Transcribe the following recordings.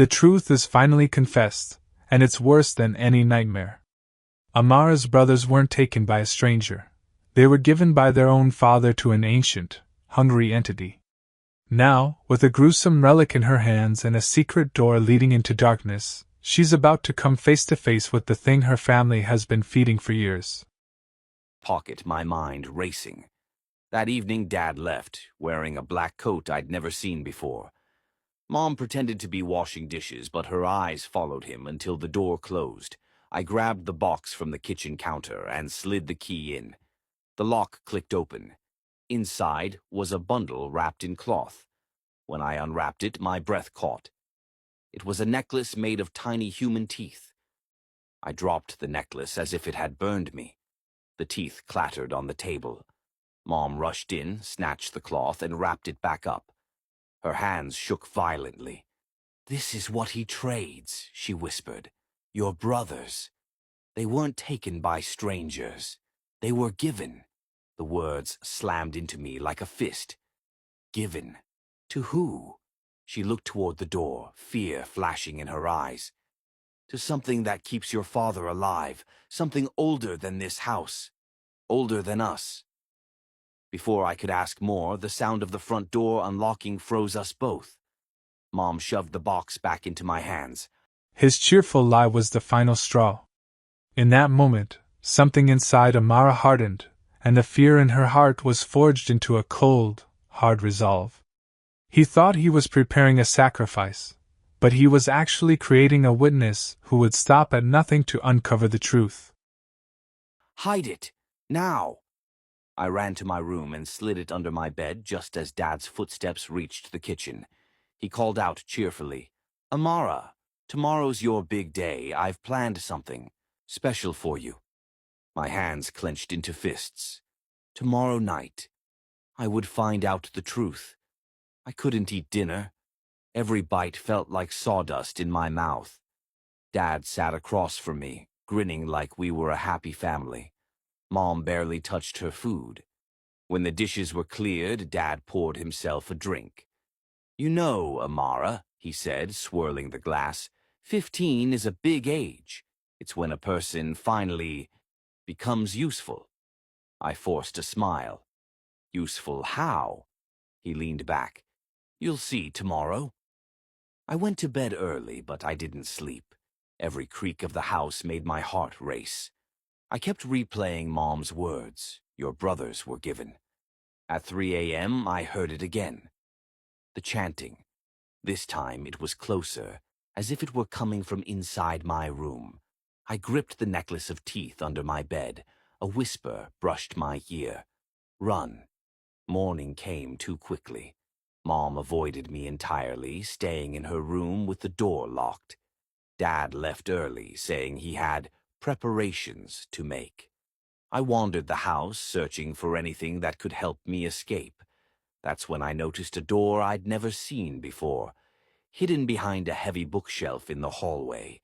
The truth is finally confessed, and it's worse than any nightmare. Amara's brothers weren't taken by a stranger. They were given by their own father to an ancient, hungry entity. Now, with a gruesome relic in her hands and a secret door leading into darkness, she's about to come face to face with the thing her family has been feeding for years. Pocket, my mind racing. That evening Dad left, wearing a black coat I'd never seen before. Mom pretended to be washing dishes, but her eyes followed him until the door closed. I grabbed the box from the kitchen counter and slid the key in. The lock clicked open. Inside was a bundle wrapped in cloth. When I unwrapped it, my breath caught. It was a necklace made of tiny human teeth. I dropped the necklace as if it had burned me. The teeth clattered on the table. Mom rushed in, snatched the cloth, and wrapped it back up. Her hands shook violently. "This is what he trades," she whispered. "Your brothers. They weren't taken by strangers. They were given." The words slammed into me like a fist. Given? To who? She looked toward the door, fear flashing in her eyes. "To something that keeps your father alive, something older than this house, older than us." Before I could ask more, the sound of the front door unlocking froze us both. Mom shoved the box back into my hands. His cheerful lie was the final straw. In that moment, something inside Amara hardened, and the fear in her heart was forged into a cold, hard resolve. He thought he was preparing a sacrifice, but he was actually creating a witness who would stop at nothing to uncover the truth. "Hide it! Now!" I ran to my room and slid it under my bed just as Dad's footsteps reached the kitchen. He called out cheerfully, "Amara, tomorrow's your big day. I've planned something special for you." My hands clenched into fists. Tomorrow night, I would find out the truth. I couldn't eat dinner. Every bite felt like sawdust in my mouth. Dad sat across from me, grinning like we were a happy family. Mom barely touched her food. When the dishes were cleared, Dad poured himself a drink. "You know, Amara," he said, swirling the glass, 15 is a big age. It's when a person finally becomes useful." I forced a smile. "Useful how?" He leaned back. "You'll see tomorrow." I went to bed early, but I didn't sleep. Every creak of the house made my heart race. I kept replaying Mom's words. Your brothers were given. At 3 a.m., I heard it again. The chanting. This time it was closer, as if it were coming from inside my room. I gripped the necklace of teeth under my bed. A whisper brushed my ear. "Run." Morning came too quickly. Mom avoided me entirely, staying in her room with the door locked. Dad left early, saying he had preparations to make. I wandered the house, searching for anything that could help me escape. That's when I noticed a door I'd never seen before, hidden behind a heavy bookshelf in the hallway.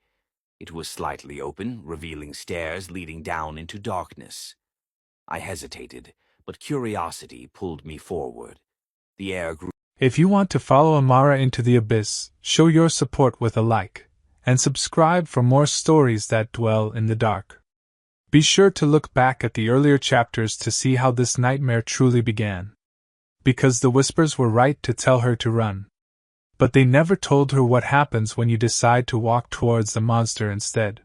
It was slightly open, revealing stairs leading down into darkness. I hesitated, but curiosity pulled me forward. The air grew. If you want to follow Amara into the abyss, show your support with a like, and subscribe for more stories that dwell in the dark. Be sure to look back at the earlier chapters to see how this nightmare truly began. Because the whispers were right to tell her to run. But they never told her what happens when you decide to walk towards the monster instead.